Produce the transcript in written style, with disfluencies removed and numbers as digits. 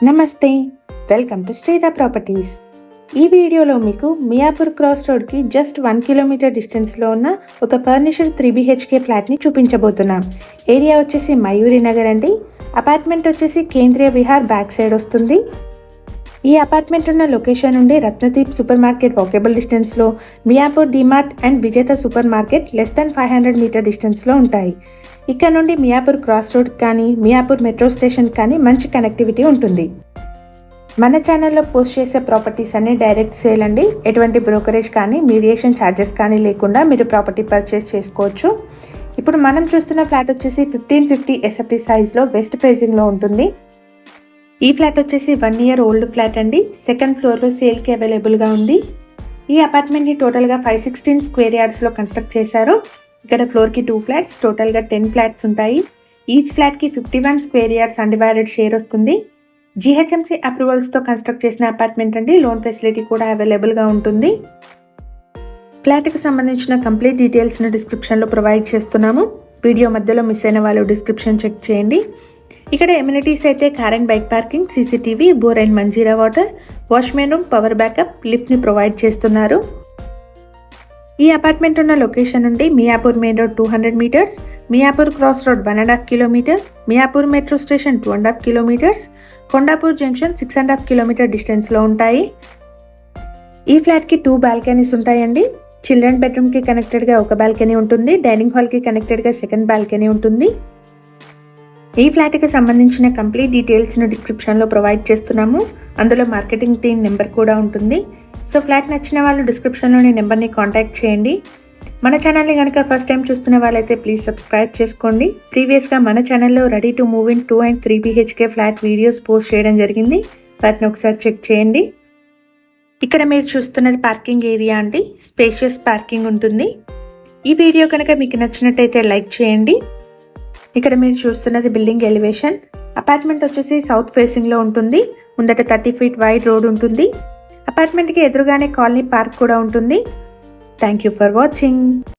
నమస్తే, welcome to Sridhar properties. ఈ వీడియోలో మీకు మియాపూర్ క్రాస్ రోడ్కి జస్ట్ 1 కిలోమీటర్ డిస్టెన్స్లో ఉన్న ఒక ఫర్నిచర్ 3 BHK ఫ్లాట్ని చూపించబోతున్నాం. ఏరియా వచ్చేసి మయూరి నగర్ అండి. అపార్ట్మెంట్ వచ్చేసి కేంద్రీయ విహార్ బ్యాక్ సైడ్ వస్తుంది. ఈ అపార్ట్మెంట్ ఉన్న లొకేషన్ నుండి రత్నదీప్ సూపర్ మార్కెట్ వాకేబుల్ డిస్టెన్స్లో, Miyapur DMart and Vijetha super market less than 500 meter డిస్టెన్స్లో ఉంటాయి. ఇక్కడ నుండి మియాపూర్ క్రాస్ రోడ్ కానీ మియాపూర్ మెట్రో స్టేషన్ కానీ మంచి కనెక్టివిటీ ఉంటుంది. మన ఛానల్లో పోస్ట్ చేసే ప్రాపర్టీస్ అన్ని డైరెక్ట్ సేల్ అండి. ఎటువంటి బ్రోకరేజ్ కానీ మీడియేషన్ ఛార్జెస్ కానీ లేకుండా మీరు ప్రాపర్టీ పర్చేస్ చేసుకోవచ్చు. ఇప్పుడు మనం చూస్తున్న ఫ్లాట్ వచ్చేసి 1550 SFT సైజ్లో వెస్ట్ ఫేసింగ్లో ఉంటుంది. ఈ ఫ్లాట్ వచ్చేసి 1 year ఓల్డ్ ఫ్లాట్ అండి. సెకండ్ ఫ్లోర్లో సేల్కి అవైలబుల్గా ఉంది. ఈ అపార్ట్మెంట్ని టోటల్గా 516 స్క్వేర్ యార్డ్స్లో కన్స్ట్రక్ట్ చేశారు. ఇక్కడ ఫ్లోర్కి 2 ఫ్లాట్స్, టోటల్గా 10 ఫ్లాట్స్ ఉంటాయి. ఈచ్ ఫ్లాట్కి 51 స్క్వేర్ యార్డ్స్ అన్డివైడెడ్ షేర్ వస్తుంది. GHMC అప్రూవల్స్తో కన్స్ట్రక్ట్ చేసిన అపార్ట్మెంట్ అండి. లోన్ ఫెసిలిటీ కూడా అవైలబుల్గా ఉంటుంది. ఫ్లాట్కి సంబంధించిన కంప్లీట్ డీటెయిల్స్ని డిస్క్రిప్షన్లో ప్రొవైడ్ చేస్తున్నాము. వీడియో మధ్యలో మిస్ అయిన వాళ్ళు డిస్క్రిప్షన్ చెక్ చేయండి. ఇక్కడ ఎమ్యూనిటీస్ అయితే car and bike parking, CCTV, bore and Manjeera water, washman room, power backup, లిఫ్ట్ని ప్రొవైడ్ చేస్తున్నారు. ఈ అపార్ట్మెంట్ ఉన్న లొకేషన్ నుండి Miyapur main road 200 metres, Miyapur cross road 1.5 kilometre, Miyapur metro station 2.5 kilometres, Kondapur junction 6.5 kilometre డిస్టెన్స్లో ఉంటాయి. ఈ ఫ్లాట్కి 2 బాల్కనీస్ ఉంటాయండి. చిల్డ్రన్ బెడ్రూమ్కి కనెక్టెడ్గా ఒక బాల్కనీ ఉంటుంది. డైనింగ్ హాల్కి కనెక్టెడ్గా సెకండ్ బాల్కనీ ఉంటుంది. ఈ ఫ్లాట్కి సంబంధించిన కంప్లీట్ డీటెయిల్స్ను డిస్క్రిప్షన్లో ప్రొవైడ్ చేస్తున్నాము. అందులో మార్కెటింగ్ టీమ్ నెంబర్ కూడా ఉంటుంది. సో ఫ్లాట్ నచ్చిన వాళ్ళు డిస్క్రిప్షన్లోని నెంబర్ని కాంటాక్ట్ చేయండి. మన ఛానల్ని కనుక ఫస్ట్ టైం చూస్తున్న వాళ్ళైతే ప్లీజ్ సబ్స్క్రైబ్ చేసుకోండి. ప్రీవియస్గా మన ఛానల్లో ready to move in 2 and 3 BHK flat videos post చేయడం జరిగింది. వాటిని ఒకసారి చెక్ చేయండి. ఇక్కడ మీరు చూస్తున్నది పార్కింగ్ ఏరియా అండి. స్పేషియస్ పార్కింగ్ ఉంటుంది. ఈ వీడియో కనుక మీకు నచ్చినట్టయితే లైక్ చేయండి. ఇక్కడ మీరు చూస్తున్నది బిల్డింగ్ ఎలివేషన్. అపార్ట్మెంట్ వచ్చేసి సౌత్ ఫేసింగ్లో ఉంటుంది. ముందట 30 feet వైడ్ రోడ్ ఉంటుంది. అపార్ట్మెంట్కి ఎదురుగానే కాలనీ పార్క్ కూడా ఉంటుంది. Thank you for watching.